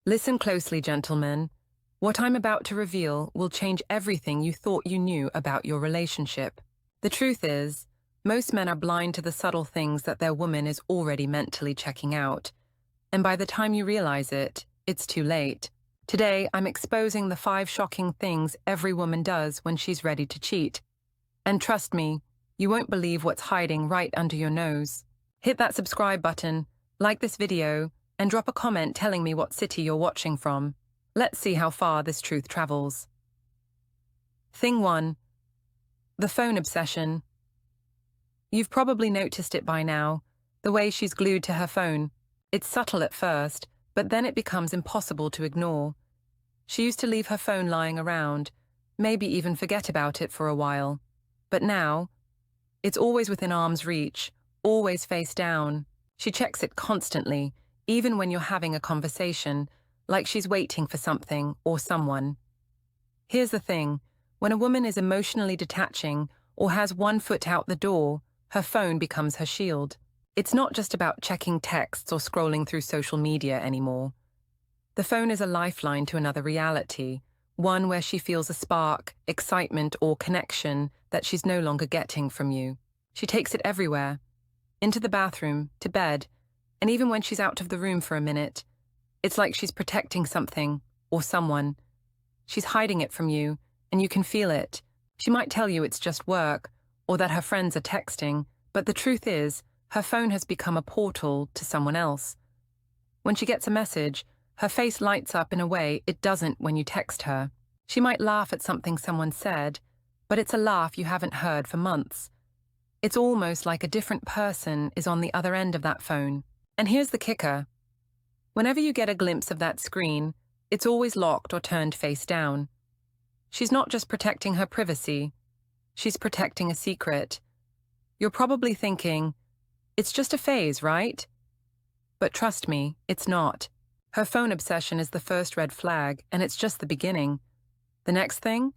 Listen closely, gentlemen. What I'm about to reveal will change everything you thought you knew about your relationship. The truth is, most men are blind to the subtle things that their woman is already mentally checking out. And by the time you realize it, it's too late. Today, I'm exposing the 5 shocking things every woman does when she's ready to cheat. And trust me, you won't believe what's hiding right under your nose. Hit that subscribe button, like this video, and drop a comment telling me what city you're watching from. Let's see how far this truth travels. Thing 1. The phone obsession. You've probably noticed it by now, the way she's glued to her phone. It's subtle at first, but then it becomes impossible to ignore. She used to leave her phone lying around, maybe even forget about it for a while. But now, it's always within arm's reach, always face down. She checks it constantly, even when you're having a conversation, like she's waiting for something or someone. Here's the thing, when a woman is emotionally detaching or has one foot out the door, her phone becomes her shield. It's not just about checking texts or scrolling through social media anymore. The phone is a lifeline to another reality, one where she feels a spark, excitement, or connection that she's no longer getting from you. She takes it everywhere, into the bathroom, to bed, and even when she's out of the room for a minute. It's like she's protecting something or someone. She's hiding it from you, and you can feel it. She might tell you it's just work or that her friends are texting, but the truth is, her phone has become a portal to someone else. When she gets a message, her face lights up in a way it doesn't when you text her. She might laugh at something someone said, but it's a laugh you haven't heard for months. It's almost like a different person is on the other end of that phone. And here's the kicker. Whenever you get a glimpse of that screen, it's always locked or turned face down. She's not just protecting her privacy, she's protecting a secret. You're probably thinking, it's just a phase, right? But trust me, it's not. Her phone obsession is the first red flag, and it's just the beginning. The next thing?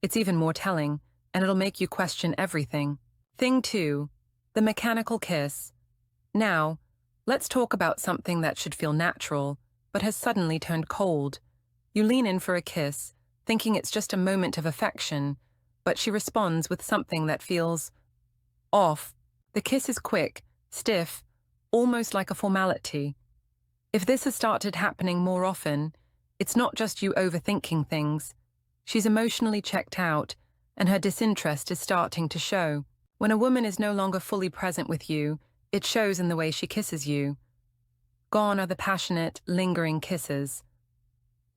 It's even more telling, and it'll make you question everything. Thing 2. The mechanical kiss. Now, let's talk about something that should feel natural, but has suddenly turned cold. You lean in for a kiss, thinking it's just a moment of affection, but she responds with something that feels off. The kiss is quick, stiff, almost like a formality. If this has started happening more often, it's not just you overthinking things. She's emotionally checked out, and her disinterest is starting to show. When a woman is no longer fully present with you, it shows in the way she kisses you. Gone are the passionate, lingering kisses.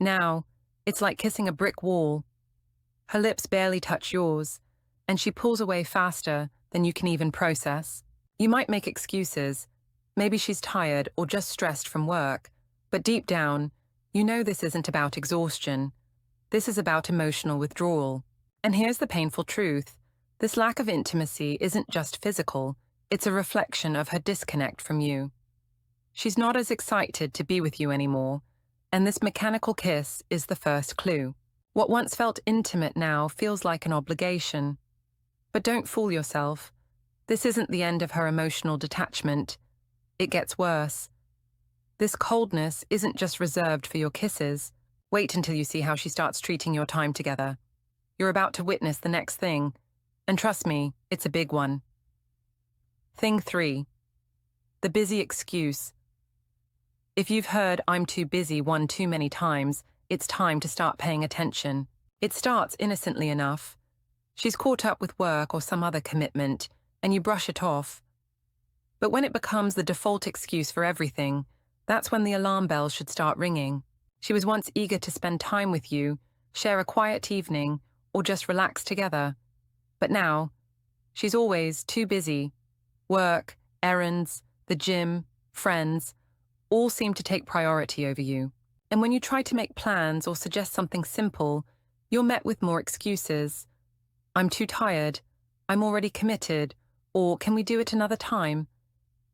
Now, it's like kissing a brick wall. Her lips barely touch yours, and she pulls away faster than you can even process. You might make excuses. Maybe she's tired or just stressed from work, but deep down, you know this isn't about exhaustion. This is about emotional withdrawal. And here's the painful truth. This lack of intimacy isn't just physical. It's a reflection of her disconnect from you. She's not as excited to be with you anymore, and this mechanical kiss is the first clue. What once felt intimate now feels like an obligation. But don't fool yourself. This isn't the end of her emotional detachment. It gets worse. This coldness isn't just reserved for your kisses. Wait until you see how she starts treating your time together. You're about to witness the next thing, and trust me, it's a big one. Thing 3. The busy excuse. If you've heard "I'm too busy" one too many times, it's time to start paying attention. It starts innocently enough. She's caught up with work or some other commitment, and you brush it off. But when it becomes the default excuse for everything, that's when the alarm bells should start ringing. She was once eager to spend time with you, share a quiet evening, or just relax together. But now, she's always too busy. Work, errands, the gym, friends, all seem to take priority over you. And when you try to make plans or suggest something simple, you're met with more excuses. I'm too tired, I'm already committed, or can we do it another time?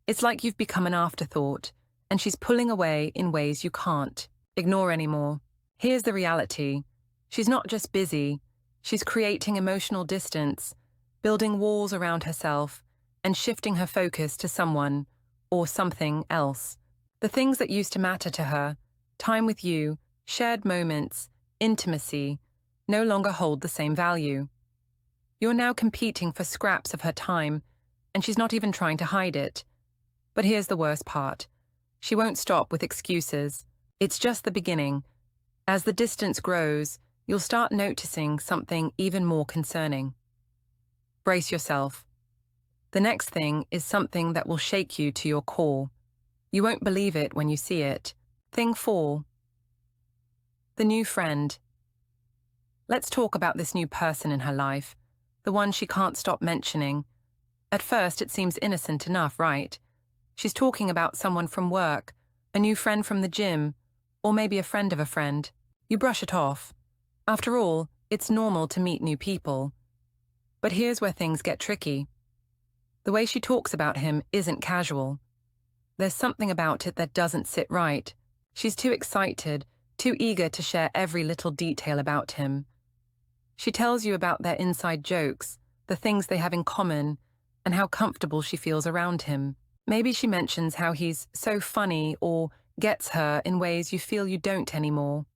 It's like you've become an afterthought, and she's pulling away in ways you can't ignore anymore. Here's the reality. She's not just busy, she's creating emotional distance, building walls around herself, and shifting her focus to someone or something else. The things that used to matter to her, Time with you, shared moments, intimacy, no longer hold the same value. You're now competing for scraps of her time, and she's not even trying to hide it. But here's the worst part. She won't stop with excuses. It's just the beginning. As the distance grows, you'll start noticing something even more concerning. Brace yourself. The next thing is something that will shake you to your core. You won't believe it when you see it. Thing 4. The new friend. Let's talk about this new person in her life, the one she can't stop mentioning. At first, it seems innocent enough, right? She's talking about someone from work, a new friend from the gym, or maybe a friend of a friend. You brush it off. After all, it's normal to meet new people. But here's where things get tricky. The way she talks about him isn't casual. There's something about it that doesn't sit right. She's too excited, too eager to share every little detail about him. She tells you about their inside jokes, the things they have in common, and how comfortable she feels around him. Maybe she mentions how he's so funny or gets her in ways you feel you don't anymore.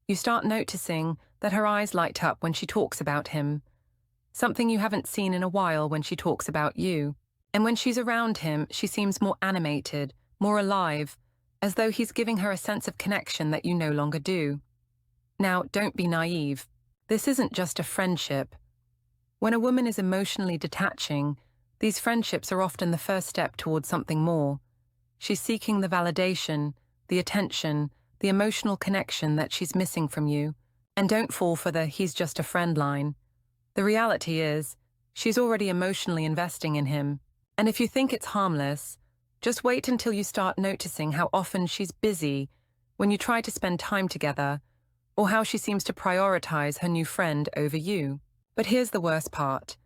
You start noticing that her eyes light up when she talks about him, something you haven't seen in a while when she talks about you. And when she's around him, she seems more animated, more alive, as though he's giving her a sense of connection that you no longer do. Now, don't be naive. This isn't just a friendship. When a woman is emotionally detaching, these friendships are often the first step towards something more. She's seeking the validation, the attention, the emotional connection that she's missing from you. And don't fall for the "he's just a friend" line. The reality is, she's already emotionally investing in him. And if you think it's harmless, just wait until you start noticing how often she's busy when you try to spend time together, or how she seems to prioritize her new friend over you. But here's the worst part.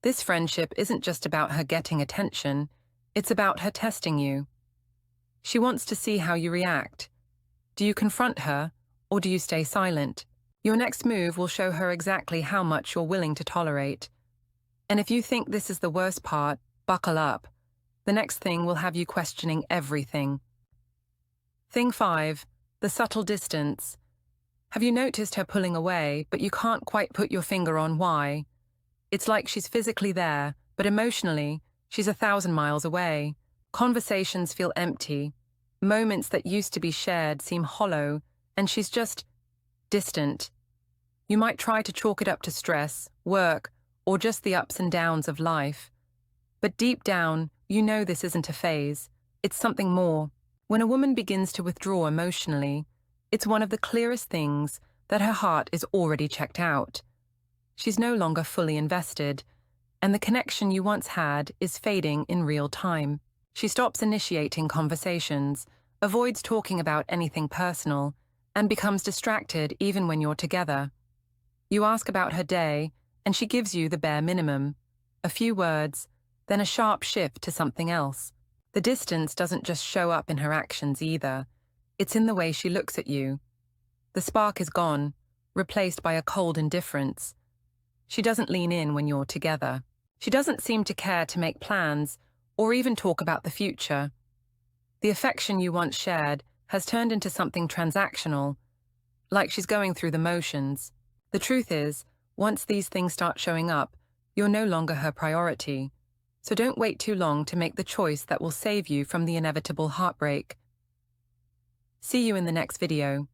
This friendship isn't just about her getting attention, it's about her testing you. She wants to see how you react. Do you confront her, or do you stay silent? Your next move will show her exactly how much you're willing to tolerate. And if you think this is the worst part, buckle up. The next thing will have you questioning everything. Thing 5, the subtle distance. Have you noticed her pulling away, but you can't quite put your finger on why? It's like she's physically there, but emotionally, she's 1,000 miles away. Conversations feel empty. Moments that used to be shared seem hollow, and she's just distant. You might try to chalk it up to stress, work, or just the ups and downs of life. But deep down, you know this isn't a phase. It's something more. When a woman begins to withdraw emotionally, it's one of the clearest things that her heart is already checked out. She's no longer fully invested, and the connection you once had is fading in real time. She stops initiating conversations, avoids talking about anything personal, and becomes distracted even when you're together. You ask about her day, and she gives you the bare minimum. A few words, then a sharp shift to something else. The distance doesn't just show up in her actions either. It's in the way she looks at you. The spark is gone, replaced by a cold indifference. She doesn't lean in when you're together. She doesn't seem to care to make plans or even talk about the future. The affection you once shared has turned into something transactional, like she's going through the motions. The truth is, once these things start showing up, you're no longer her priority. So don't wait too long to make the choice that will save you from the inevitable heartbreak. See you in the next video.